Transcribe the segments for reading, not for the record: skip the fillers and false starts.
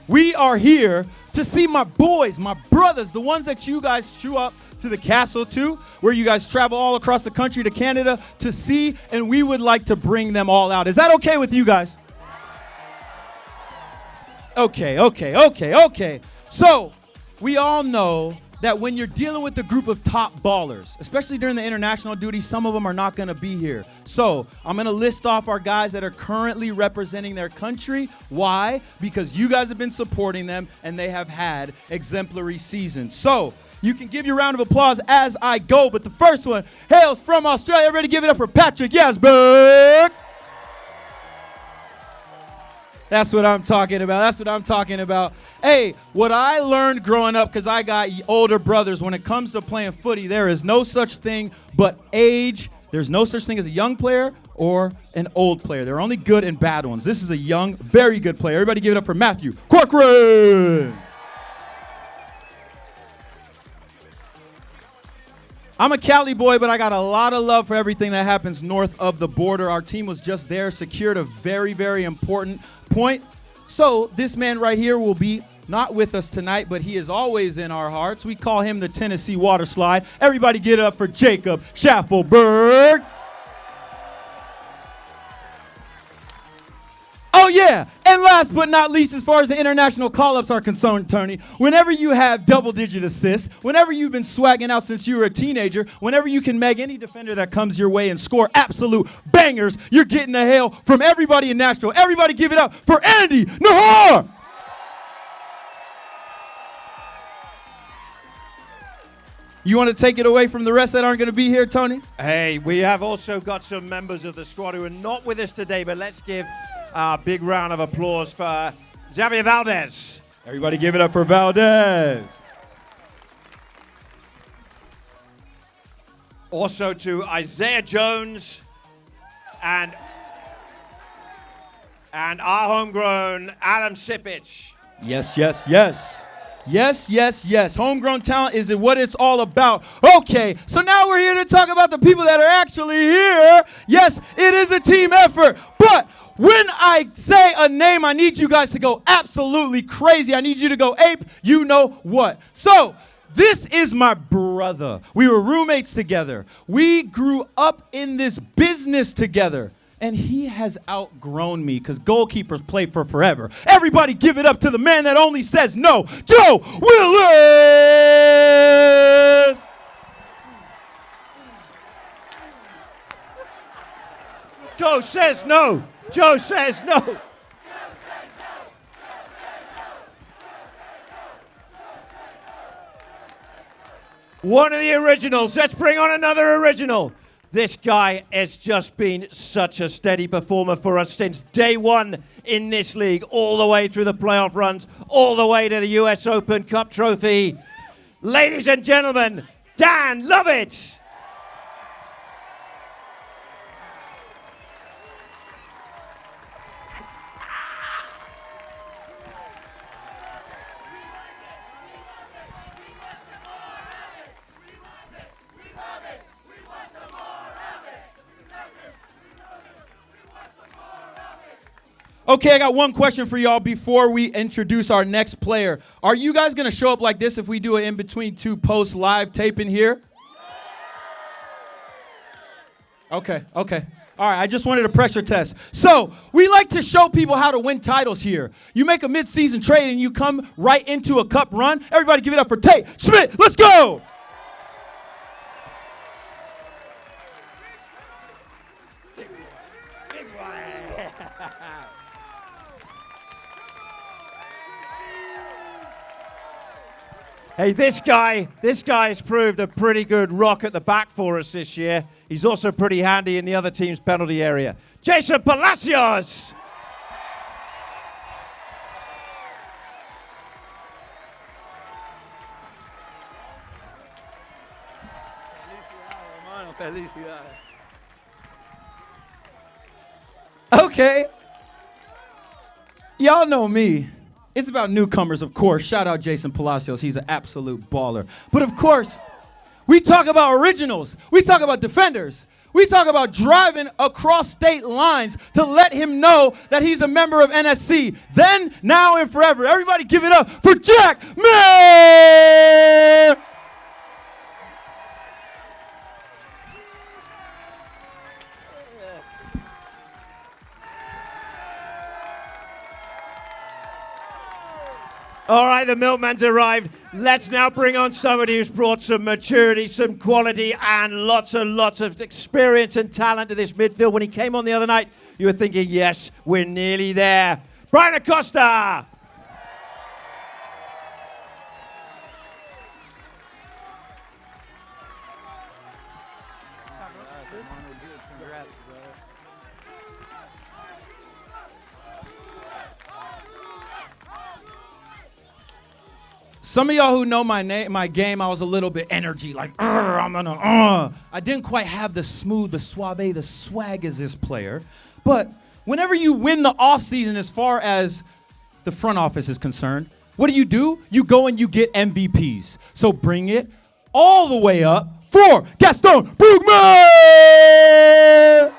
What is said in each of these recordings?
We are here to see my boys, my brothers, the ones that you guys show up to the castle to, where you guys travel all across the country to Canada to see, and we would like to bring them all out. Is that okay with you guys? Okay. So, we all know that when you're dealing with a group of top ballers, especially during the international duty, some of them are not going to be here. So I'm going to list off our guys that are currently representing their country. Why? Because you guys have been supporting them and they have had exemplary seasons. So you can give your round of applause as I go, but the first one hails from Australia. Everybody give it up for Patrick Yasberg. That's what I'm talking about. Hey, what I learned growing up, because I got older brothers, when it comes to playing footy, there is no such thing but age. There's no such thing as a young player or an old player. There are only good and bad ones. This is a young, very good player. Everybody give it up for Matthew Corcoran. I'm a Cali boy, but I got a lot of love for everything that happens north of the border. Our team was just there, secured a very, very important point. So this man right here will be not with us tonight, but he is always in our hearts. We call him the Tennessee Water Slide. Everybody get up for Jacob Schaffelberg. Oh, yeah. And last but not least, as far as the international call-ups are concerned, Tony, whenever you have double-digit assists, whenever you've been swagging out since you were a teenager, whenever you can meg any defender that comes your way and score absolute bangers, you're getting a hail from everybody in Nashville. Everybody give it up for Andy Nahar! You want to take it away from the rest that aren't going to be here, Tony? Hey, we have also got some members of the squad who are not with us today, but let's give a big round of applause for Xavier Valdez. Everybody give it up for Valdez. Also to Isaiah Jones and our homegrown Adam Sipich. Yes. Homegrown talent is what it's all about. Okay, so now we're here to talk about the people that are actually here. Yes, it is a team effort, but when I say a name, I need you guys to go absolutely crazy. I need you to go ape, you know what. So, this is my brother. We were roommates together. We grew up in this business together. And he has outgrown me because goalkeepers play for forever. Everybody give it up to the man that only says no, Joe Willis! Joe says no. Joe says no. One of the originals. Let's bring on another original. This guy has just been such a steady performer for us since day one in this league, all the way through the playoff runs, all the way to the US Open Cup trophy. Ladies and gentlemen, Dan Lovitz. Okay, I got one question for y'all before we introduce our next player. Are you guys going to show up like this if we do an in-between two post live tape in here? Okay. All right, I just wanted a pressure test. So, we like to show people how to win titles here. You make a mid-season trade and you come right into a cup run. Everybody give it up for Tate Schmidt. Let's go! Hey, this guy has proved a pretty good rock at the back for us this year. He's also pretty handy in the other team's penalty area. Jason Palacios! Okay. Y'all know me. It's about newcomers, of course. Shout out Jason Palacios. He's an absolute baller. But of course, we talk about originals. We talk about defenders. We talk about driving across state lines to let him know that he's a member of NSC. Then, now, and forever. Everybody give it up for Jack Mayer! All right, the milkman's arrived. Let's now bring on somebody who's brought some maturity, some quality, and lots of experience and talent to this midfield. When he came on the other night, you were thinking, yes, we're nearly there. Brian Acosta! Some of y'all who know my game, I was a little bit energy, like, I'm gonna, I didn't quite have the smooth, the suave, the swag as this player. But whenever you win the offseason as far as the front office is concerned, what do? You go and you get MVPs. So bring it all the way up for Gaston Brugman!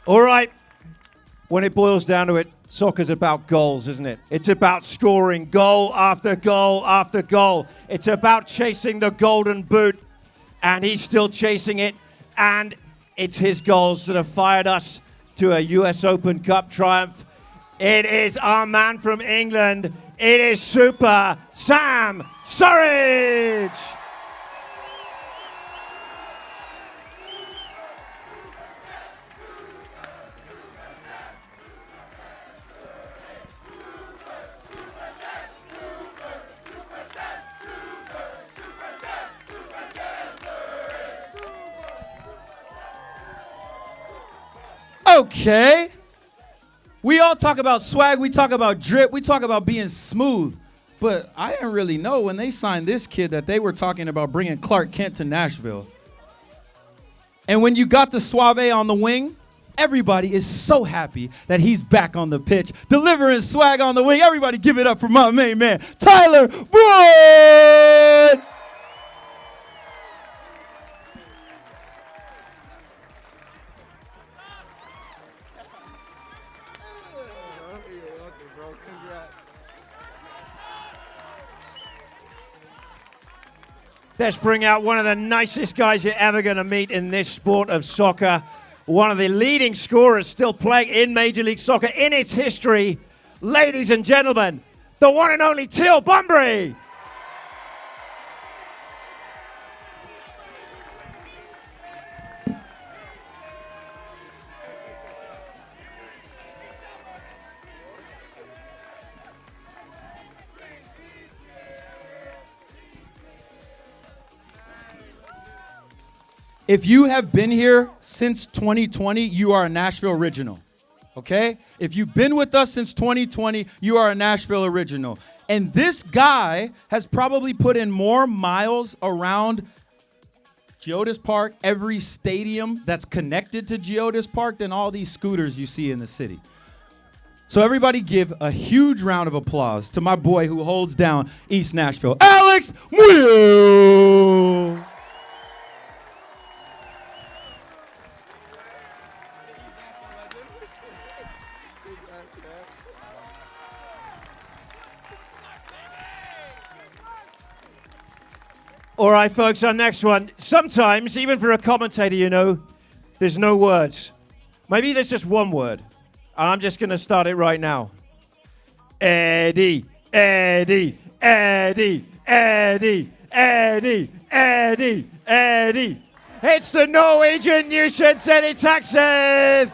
All right, when it boils down to it, soccer's about goals, isn't it? It's about scoring goal after goal after goal. It's about chasing the golden boot, and he's still chasing it, and it's his goals that have fired us to a US Open Cup triumph. It is our man from England. It is Super Sam Surridge! Okay. We all talk about swag, we talk about drip, we talk about being smooth. But I didn't really know when they signed this kid that they were talking about bringing Clark Kent to Nashville. And when you got the suave on the wing, everybody is so happy that he's back on the pitch, delivering swag on the wing. Everybody give it up for my main man, Tyler Boyd! Let's bring out one of the nicest guys you're ever going to meet in this sport of soccer. One of the leading scorers still playing in Major League Soccer in its history. Ladies and gentlemen, the one and only Teal Bunbury. If you have been here since 2020, you are a Nashville original, okay? If you've been with us since 2020, you are a Nashville original. And this guy has probably put in more miles around Geodis Park, every stadium that's connected to Geodis Park, than all these scooters you see in the city. So everybody give a huge round of applause to my boy who holds down East Nashville, Alex Will. All right, folks, our next one. Sometimes, even for a commentator, you know, there's no words. Maybe there's just one word. And I'm just going to start it right now. Eddie, Eddie, Eddie, Eddie, Eddie, Eddie, Eddie. It's the Norwegian nuisance, Eddie Taxeth.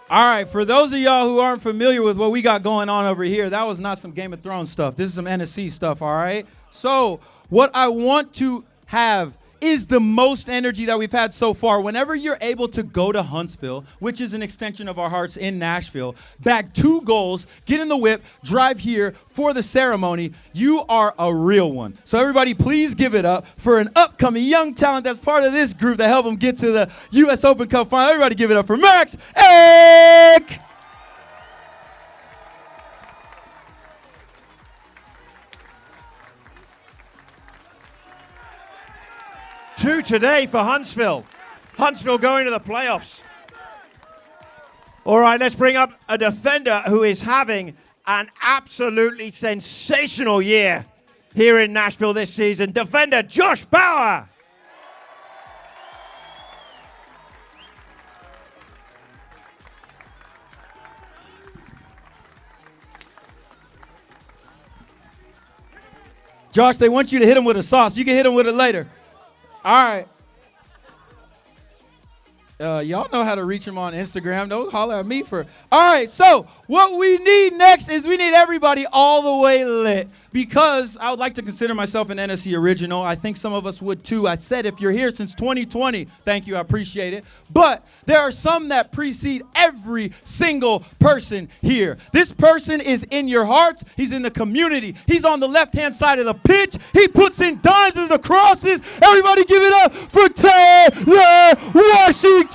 All right, for those of y'all who aren't familiar with what we got going on over here, that was not some Game of Thrones stuff. This is some NSC stuff, all right? So what I want to have is the most energy that we've had so far. Whenever you're able to go to Huntsville, which is an extension of our hearts in Nashville, bag 2 goals, get in the whip, drive here for the ceremony, you are a real one. So everybody, please give it up for an upcoming young talent that's part of this group that helped them get to the U.S. Open Cup final. Everybody give it up for Max Eck! Two today for Huntsville. Huntsville going to the playoffs. All right, let's bring up a defender who is having an absolutely sensational year here in Nashville this season. Defender Josh Bauer. Josh, they want you to hit him with a sauce. You can hit him with it later. All right. Y'all know how to reach him on Instagram. Don't holler at me for. All right, so what we need next is we need everybody all the way lit, because I would like to consider myself an NSC original. I think some of us would too. I said if you're here since 2020, thank you, I appreciate it. But there are some that precede every single person here. This person is in your hearts. He's in the community. He's on the left-hand side of the pitch. He puts in dimes as the crosses. Everybody give it up for Taylor Washington!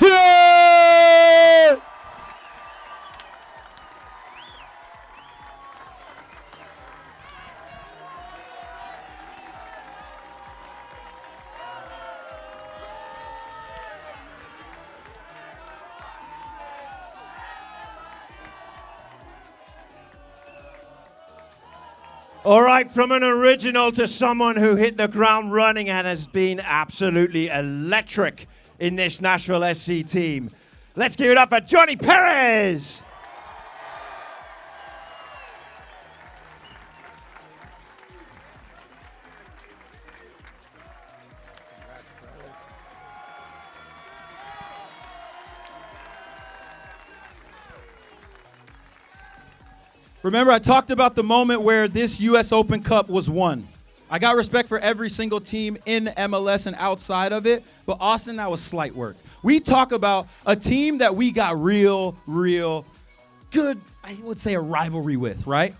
All right, from an original to someone who hit the ground running and has been absolutely electric in this Nashville SC team. Let's give it up for Johnny Perez. Remember, I talked about the moment where this U.S. Open Cup was won. I got respect for every single team in MLS and outside of it, but Austin, that was slight work. We talk about a team that we got real good, I would say a rivalry with, right?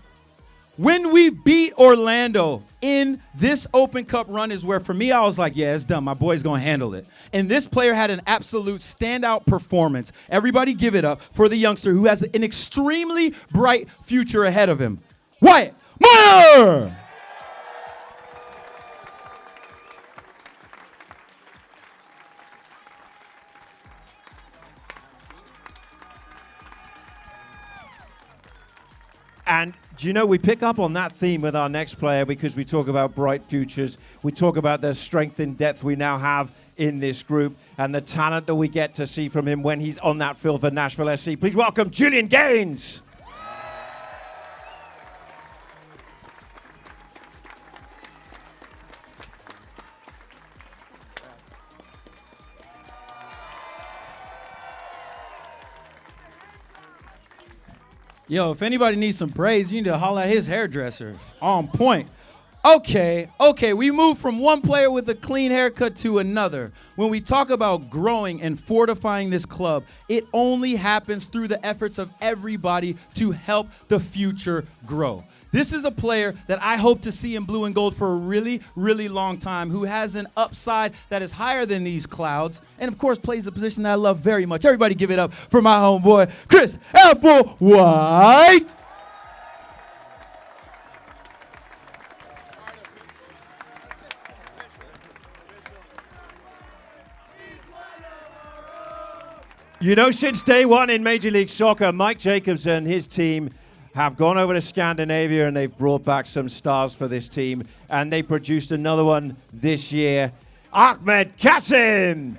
When we beat Orlando in this Open Cup run is where, for me, I was like, yeah, it's done. My boy's going to handle it. And this player had an absolute standout performance. Everybody give it up for the youngster who has an extremely bright future ahead of him. Wyatt Meyer! And do you know, we pick up on that theme with our next player because we talk about bright futures. We talk about the strength and depth we now have in this group and the talent that we get to see from him when he's on that field for Nashville SC. Please welcome Julian Gaines. Yo, if anybody needs some praise, you need to holler at his hairdresser. On point. Okay, we move from one player with a clean haircut to another. When we talk about growing and fortifying this club, it only happens through the efforts of everybody to help the future grow. This is a player that I hope to see in blue and gold for a really long time, who has an upside that is higher than these clouds, and of course plays a position that I love very much. Everybody give it up for my homeboy, Chris Applewhite. You know, since day one in Major League Soccer, Mike Jacobs and his team have gone over to Scandinavia and they've brought back some stars for this team. And they produced another one this year, Ahmed Kassim.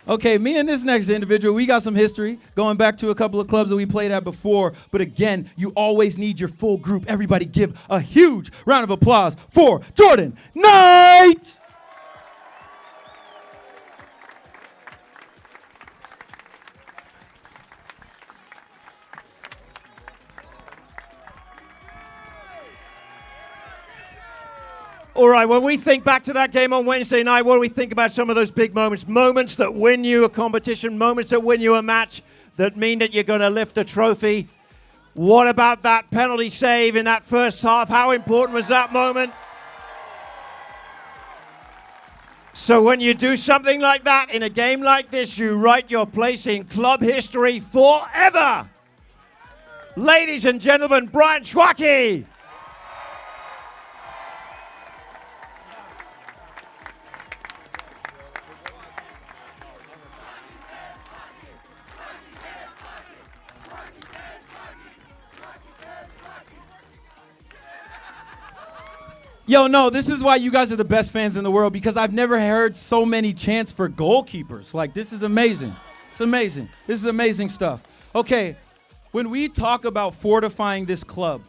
Okay, me and this next individual, we got some history going back to a couple of clubs that we played at before. But again, you always need your full group. Everybody give a huge round of applause for Jordan Knight! All right, when we think back to that game on Wednesday night, what do we think about some of those big moments? Moments that win you a competition, moments that win you a match, that mean that you're going to lift a trophy. What about that penalty save in that first half? How important was that moment? So when you do something like that in a game like this, you write your place in club history forever. Ladies and gentlemen, Brian Schwacke. Yo, no, this is why you guys are the best fans in the world, because I've never heard so many chants for goalkeepers. Like, this is amazing. It's amazing. This is amazing stuff. Okay, when we talk about fortifying this club,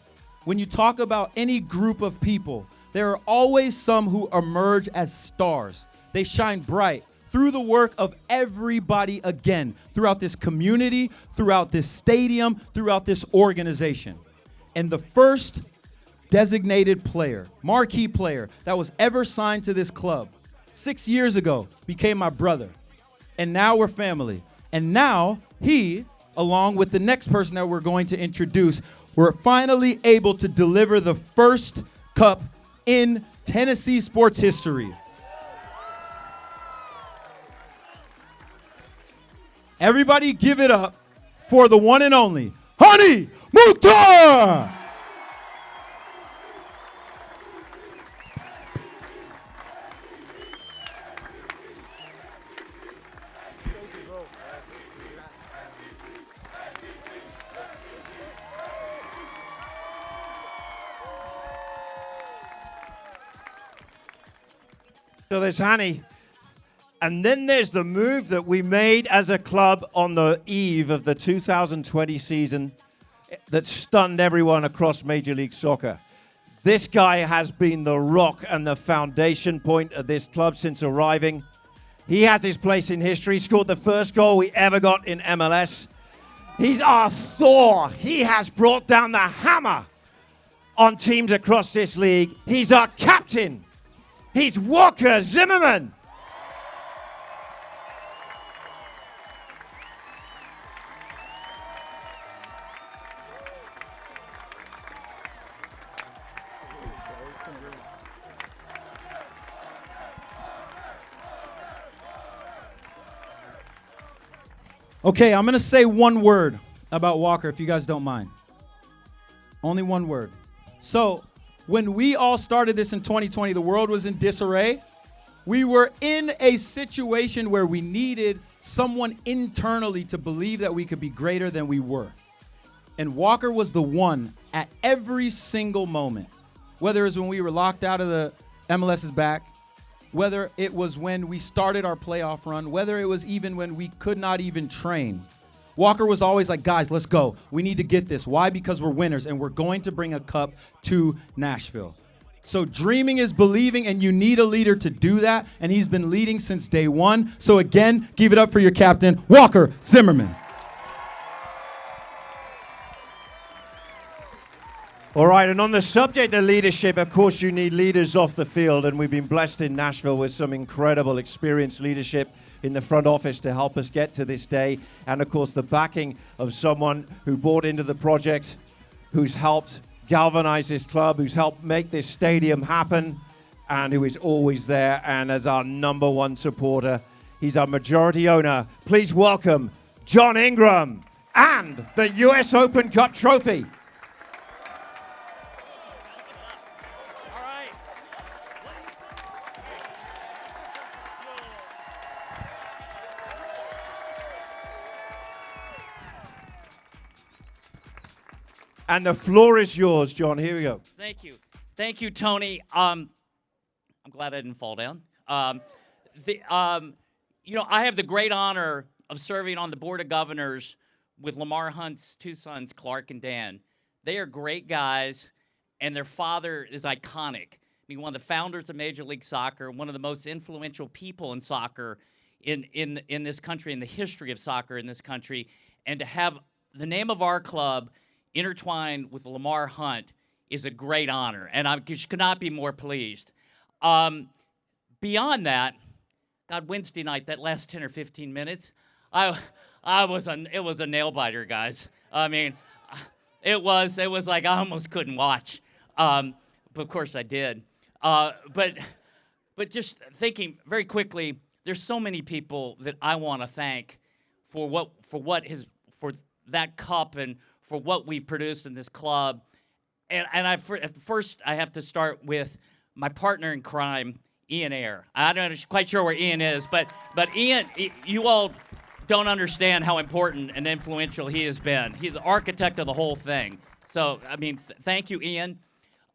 when you talk about any group of people, there are always some who emerge as stars. They shine bright through the work of everybody again, throughout this community, throughout this stadium, throughout this organization. And the first designated player, marquee player that was ever signed to this club 6 years ago became my brother. And now we're family. And now he, along with the next person that we're going to introduce, were finally able to deliver the first cup in Tennessee sports history. Everybody give it up for the one and only Hani Mukhtar! So there's Hani. And then there's the move that we made as a club on the eve of the 2020 season that stunned everyone across Major League Soccer. This guy has been the rock and the foundation point of this club since arriving. He has his place in history. He scored the first goal we ever got in MLS. He's our Thor. He has brought down the hammer on teams across this league. He's our captain. He's Walker Zimmerman. Okay, I'm going to say one word about Walker, if you guys don't mind. Only one word. So, when we all started this in 2020, the world was in disarray. We were in a situation where we needed someone internally to believe that we could be greater than we were. And Walker was the one at every single moment. Whether it was when we were locked out of the MLS's back, whether it was when we started our playoff run, whether it was even when we could not even train. Walker was always like, guys, let's go. We need to get this. Why? Because we're winners, and we're going to bring a cup to Nashville. So dreaming is believing, and you need a leader to do that, and he's been leading since day one. So again, give it up for your captain, Walker Zimmerman. All right, and on the subject of leadership, of course, you need leaders off the field, and we've been blessed in Nashville with some incredible experienced leadership in the front office to help us get to this day, and of course the backing of someone who bought into the project, who's helped galvanize this club, who's helped make this stadium happen, and who is always there and as our number one supporter. He's our majority owner. Please welcome John Ingram and the US Open Cup trophy. And the floor is yours, John. Here we go. Thank you. Thank you, Tony. I'm glad I didn't fall down. I have the great honor of serving on the Board of Governors with Lamar Hunt's two sons, Clark and Dan. They are great guys, and their father is iconic. I mean, one of the founders of Major League Soccer, one of the most influential people in soccer in this country, in the history of soccer in this country, and to have the name of our club intertwined with Lamar Hunt is a great honor, and I just could not be more pleased. Beyond that, God, Wednesday night, that last 10 or 15 minutes, it was a nail biter, guys. I mean, it was like I almost couldn't watch, but of course I did. But just thinking very quickly, there's so many people that I want to thank for that cup and for what we've produced in this club. And first I have to start with my partner in crime, Ian Ayre. I'm not quite sure where Ian is, but Ian, you all don't understand how important and influential he has been. He's the architect of the whole thing. So, I mean, thank you, Ian.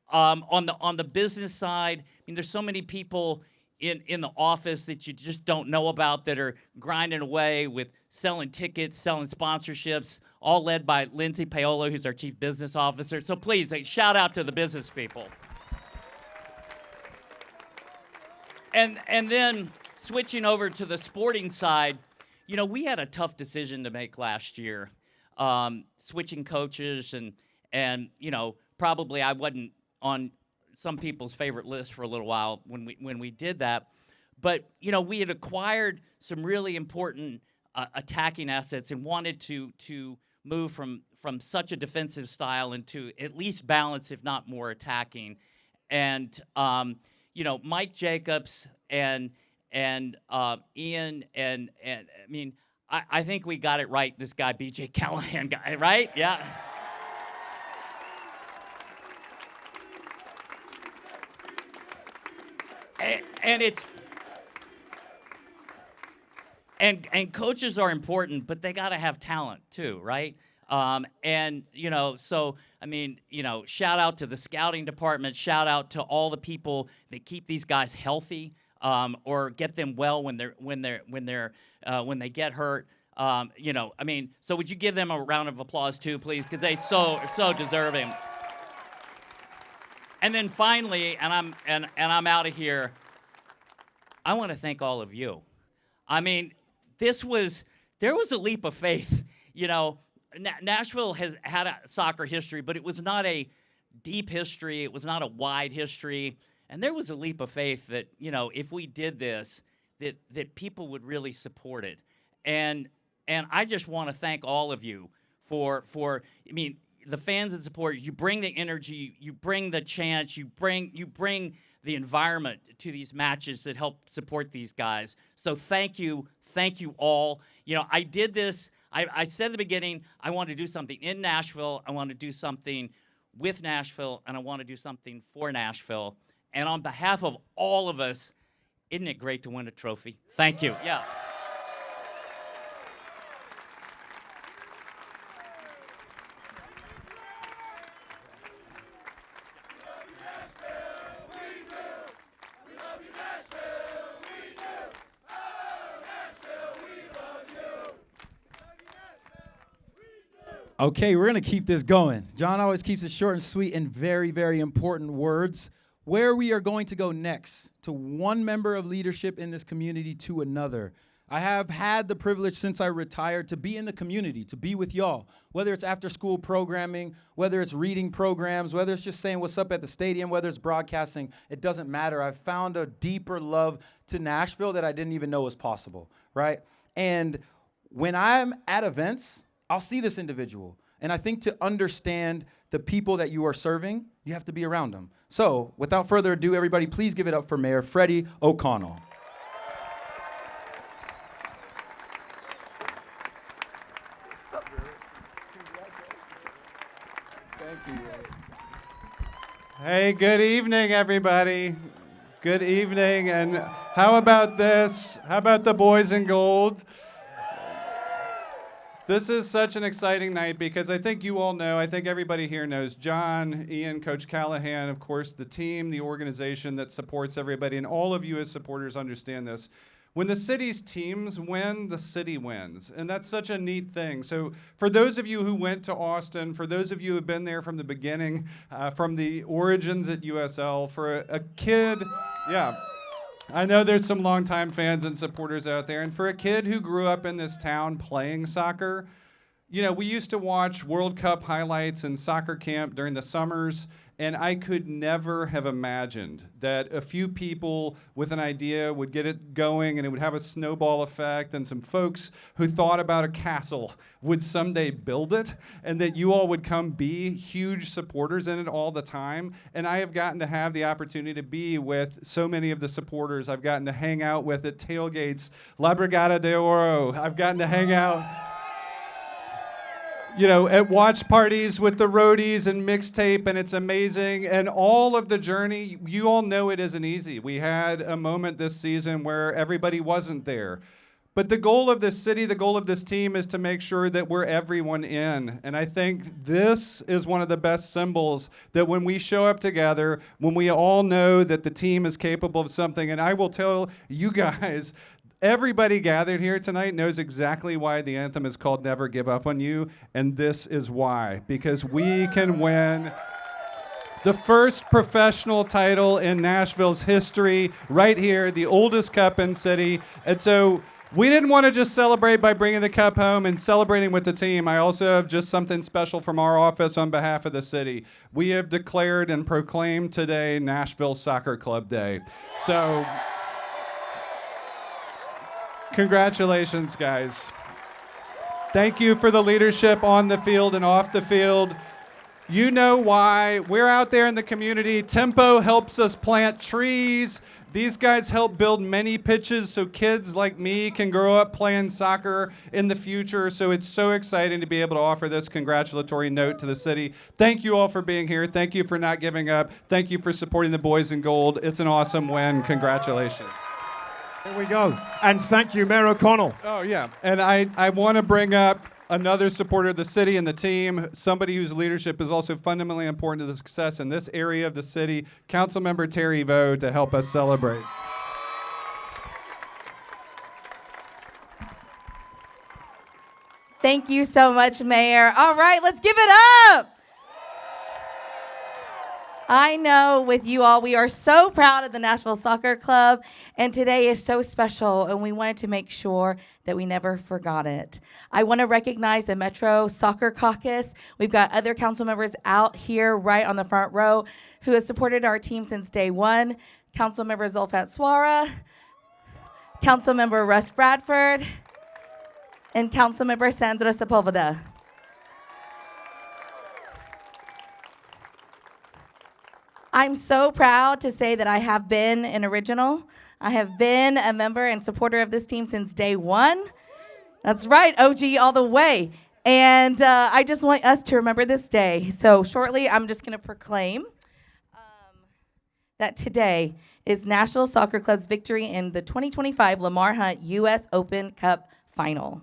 On the business side, I mean, there's so many people in the office that you just don't know about that are grinding away with selling tickets, selling sponsorships, all led by Lindsay Paolo, who's our chief business officer. So please, shout out to the business people. And then switching over to the sporting side, we had a tough decision to make last year, switching coaches and probably I wasn't on some people's favorite list for a little while when we did that. But, we had acquired some really important attacking assets and wanted to move from such a defensive style into at least balance, if not more attacking. And, Mike Jacobs and Ian and I mean, I think we got it right, this guy, BJ Callaghan guy, right? Yeah. And coaches are important, but they got to have talent too, right? So I mean, shout out to the scouting department, shout out to all the people that keep these guys healthy, or get them well when they get hurt. I mean, so would you give them a round of applause too, please? Because they so deserving. And then finally, and I'm out of here. I want to thank all of you. I mean, there was a leap of faith. Nashville has had a soccer history, but it was not a deep history. It was not a wide history. And there was a leap of faith that, if we did this, that people would really support it. And I just want to thank all of you for I mean, the fans and supporters. You bring the energy, you bring the chance, you bring the environment to these matches that help support these guys. So thank you all. I did this. I said at the beginning, I want to do something in Nashville. I want to do something with Nashville, and I want to do something for Nashville. And on behalf of all of us, isn't it great to win a trophy? Thank you. Yeah. Okay, we're going to keep this going. John always keeps it short and sweet and very, very important words. Where we are going to go next, to one member of leadership in this community to another. I have had the privilege since I retired to be in the community, to be with y'all, whether it's after school programming, whether it's reading programs, whether it's just saying what's up at the stadium, whether it's broadcasting, it doesn't matter. I've found a deeper love to Nashville that I didn't even know was possible, right? And when I'm at events, I'll see this individual. And I think to understand the people that you are serving, you have to be around them. So without further ado, everybody, please give it up for Mayor Freddie O'Connell. Thank you. Hey, good evening, everybody. Good evening. And how about this? How about the boys in gold? This is such an exciting night because I think you all know, I think everybody here knows John, Ian, Coach Callaghan, of course, the team, the organization that supports everybody, and all of you as supporters understand this. When the city's teams win, the city wins. And that's such a neat thing. So for those of you who went to Austin, for those of you who have been there from the beginning, from the origins at USL, for a kid, yeah, I know there's some longtime fans and supporters out there. And for a kid who grew up in this town playing soccer, you know, we used to watch World Cup highlights and soccer camp during the summers, and I could never have imagined that a few people with an idea would get it going and it would have a snowball effect, and some folks who thought about a castle would someday build it, and that you all would come be huge supporters in it all the time. And I have gotten to have the opportunity to be with so many of the supporters. I've gotten to hang out with at tailgates, La Brigada de Oro. I've gotten to hang out, you know, at watch parties with the roadies and mixtape, and it's amazing. And all of the journey, you all know it isn't easy. We had a moment this season where everybody wasn't there. But the goal of this city, the goal of this team is to make sure that we're everyone in. And I think this is one of the best symbols that when we show up together, when we all know that the team is capable of something, and I will tell you guys, everybody gathered here tonight knows exactly why the anthem is called Never Give Up on You, and this is why. Because we can win the first professional title in Nashville's history right here, the oldest cup in city. And so we didn't want to just celebrate by bringing the cup home and celebrating with the team. I also have just something special from our office on behalf of the city. We have declared and proclaimed today Nashville Soccer Club Day. So congratulations, guys. Thank you for the leadership on the field and off the field. You know why. We're out there in the community. Tempo helps us plant trees. These guys help build many pitches so kids like me can grow up playing soccer in the future. So it's so exciting to be able to offer this congratulatory note to the city. Thank you all for being here. Thank you for not giving up. Thank you for supporting the boys in gold. It's an awesome win. Congratulations. Here we go. And thank you, Mayor O'Connell. Oh, yeah. And I want to bring up another supporter of the city and the team, somebody whose leadership is also fundamentally important to the success in this area of the city, Councilmember Terry Vo, to help us celebrate. Thank you so much, Mayor. All right, let's give it up. I know with you all, we are so proud of the Nashville Soccer Club, and today is so special, and we wanted to make sure that we never forgot it. I want to recognize the Metro Soccer Caucus. We've got other council members out here right on the front row who have supported our team since day one. Councilmember Zulfat Swara, Councilmember Russ Bradford, and Councilmember Sandra Sepulveda. I'm so proud to say that I have been an original. I have been a member and supporter of this team since day one. That's right, OG all the way. And I just want us to remember this day. So shortly, I'm just going to proclaim that today is Nashville Soccer Club's victory in the 2025 Lamar Hunt U.S. Open Cup Final.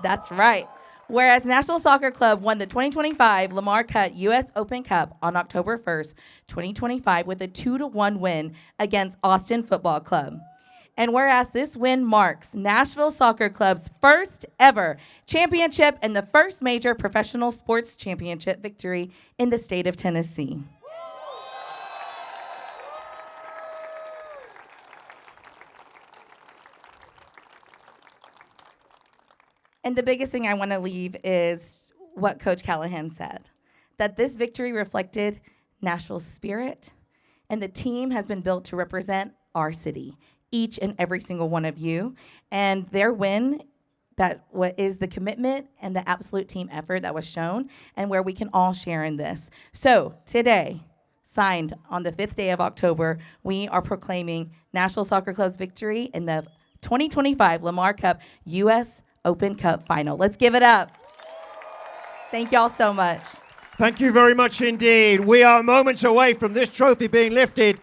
That's right. Whereas Nashville Soccer Club won the 2025 Lamar Hunt U.S. Open Cup on October 1st, 2025 with a 2-1 win against Austin Football Club. And whereas this win marks Nashville Soccer Club's first ever championship and the first major professional sports championship victory in the state of Tennessee. And the biggest thing I want to leave is what Coach Callaghan said, that this victory reflected Nashville's spirit, and the team has been built to represent our city, each and every single one of you. And their win, that what is the commitment and the absolute team effort that was shown, and where we can all share in this. So today, signed on the 5th day of October, we are proclaiming Nashville Soccer Club's victory in the 2025 Lamar Cup U.S. Open Cup Final. Let's give it up. Thank y'all so much. Thank you very much indeed. We are moments away from this trophy being lifted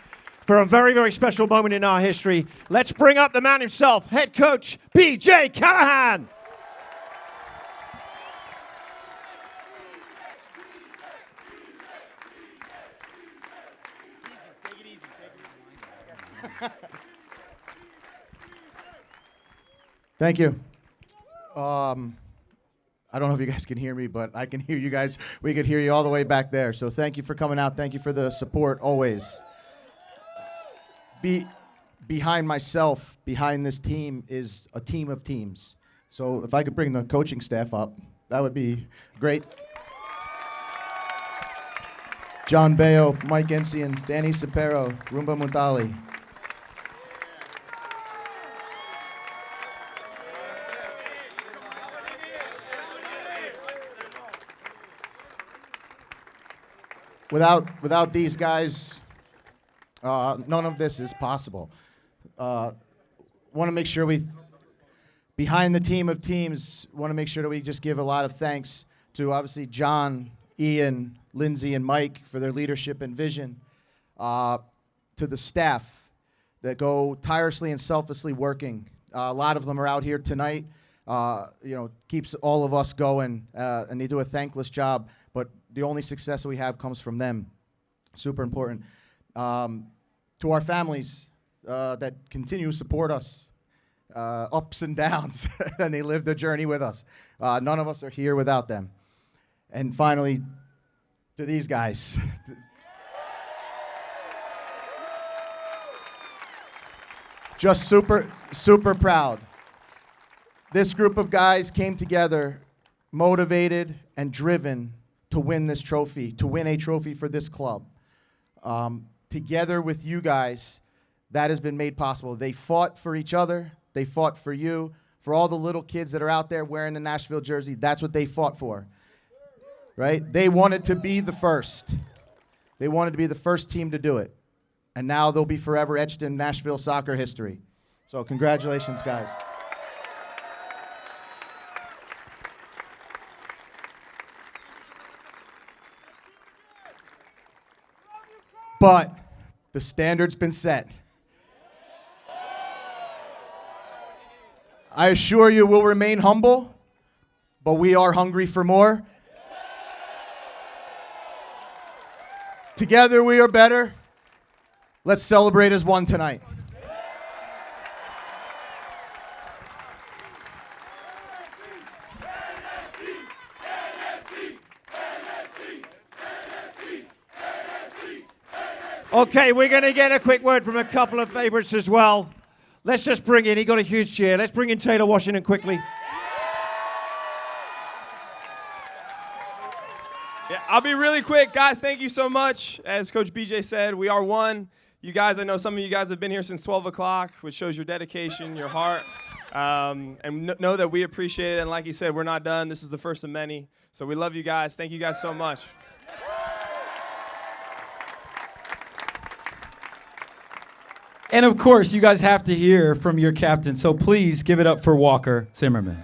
for a very, very special moment in our history. Let's bring up the man himself, head coach BJ Callaghan. Thank you. I don't know if you guys can hear me, but I can hear you guys. We could hear you all the way back there. So thank you for coming out. Thank you for the support always. Behind myself, behind this team, is a team of teams. So if I could bring the coaching staff up, that would be great. John Bayo, Mike Encian, Danny Sapero, Rumba Mutali. Without these guys, none of this is possible. Want to make sure behind the team of teams, want to make sure that we just give a lot of thanks to obviously John, Ian, Lindsay, and Mike for their leadership and vision. To the staff that go tirelessly and selflessly working. A lot of them are out here tonight. Keeps all of us going, and they do a thankless job. But the only success that we have comes from them. Super important. To our families that continue to support us, ups and downs, and they live the journey with us. None of us are here without them. And finally, to these guys. Just super, super proud. This group of guys came together, motivated and driven to win this trophy, to win a trophy for this club. Together with you guys, that has been made possible. They fought for each other. They fought for you. For all the little kids that are out there wearing the Nashville jersey, that's what they fought for, right? They wanted to be the first. They wanted to be the first team to do it. And now they'll be forever etched in Nashville soccer history. So congratulations, guys. But the standard's been set. I assure you we'll remain humble, but we are hungry for more. Together we are better. Let's celebrate as one tonight. Okay, we're going to get a quick word from a couple of favorites as well. Let's just bring in, he got a huge cheer. Let's bring in Taylor Washington quickly. Yeah, I'll be really quick. Guys, thank you so much. As Coach BJ said, we are one. You guys, I know some of you guys have been here since 12 o'clock, which shows your dedication, your heart. And know that we appreciate it. And like he said, we're not done. This is the first of many. So we love you guys. Thank you guys so much. And of course, you guys have to hear from your captain, so please give it up for Walker Zimmerman.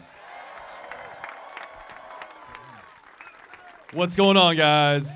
What's going on, guys?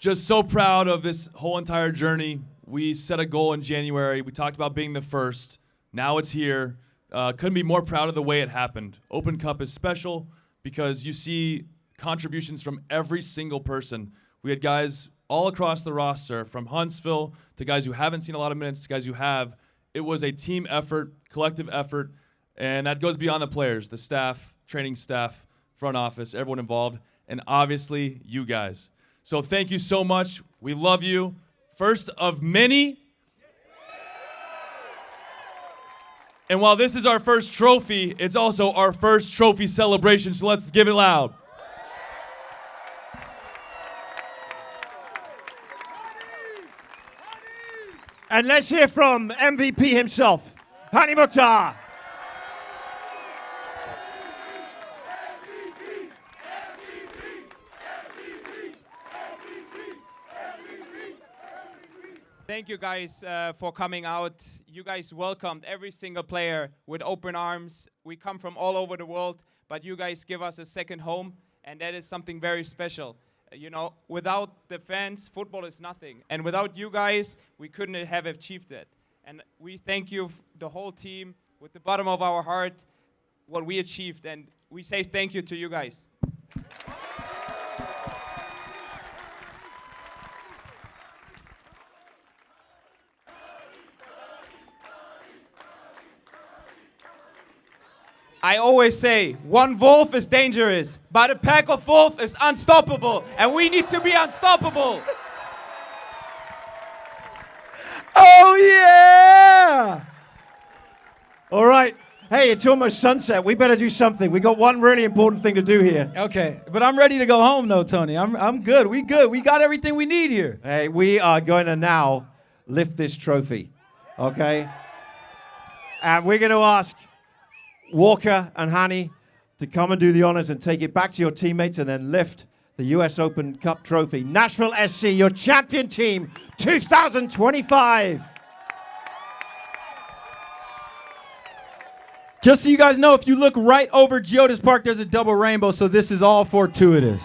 Just so proud of this whole entire journey. We set a goal in January. We talked about being the first. Now it's here. Couldn't be more proud of the way it happened. Open Cup is special because you see contributions from every single person. We had guys all across the roster, from Huntsville to guys who haven't seen a lot of minutes to guys who have. It was a team effort, collective effort, and that goes beyond the players, the staff, training staff, front office, everyone involved, and obviously you guys. So thank you so much. We love you. First of many. And while this is our first trophy, it's also our first trophy celebration, so let's give it loud. And let's hear from MVP himself, Hani Mukhtar. Thank you guys for coming out. You guys welcomed every single player with open arms. We come from all over the world, but you guys give us a second home, and that is something very special. You know, without the fans, football is nothing. And without you guys, we couldn't have achieved it. And we thank you, the whole team, with the bottom of our heart, what we achieved. And we say thank you to you guys. I always say, one wolf is dangerous, but a pack of wolves is unstoppable, and we need to be unstoppable. Oh, yeah! All right. Hey, it's almost sunset. We better do something. We got one really important thing to do here. Okay, but I'm ready to go home, though, Tony. I'm good. We good. We got everything we need here. Hey, we are going to now lift this trophy, okay? And we're going to ask Walker and Hani to come and do the honors and take it back to your teammates and then lift the US Open Cup trophy. Nashville SC, your champion team, 2025. Just so you guys know, if you look right over Geodis Park, there's a double rainbow, so this is all fortuitous.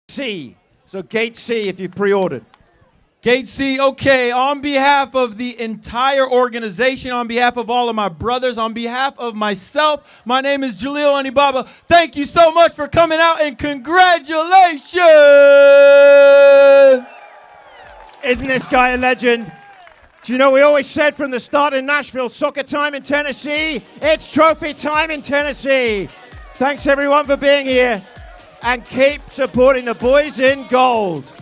C. So Gate C if you've pre-ordered. Gate C, okay, on behalf of the entire organization, on behalf of all of my brothers, on behalf of myself, my name is Jaleel Anibaba. Thank you so much for coming out and congratulations! Isn't this guy a legend? Do you know, we always said from the start in Nashville, soccer time in Tennessee, it's trophy time in Tennessee. Thanks everyone for being here, and keep supporting the boys in gold.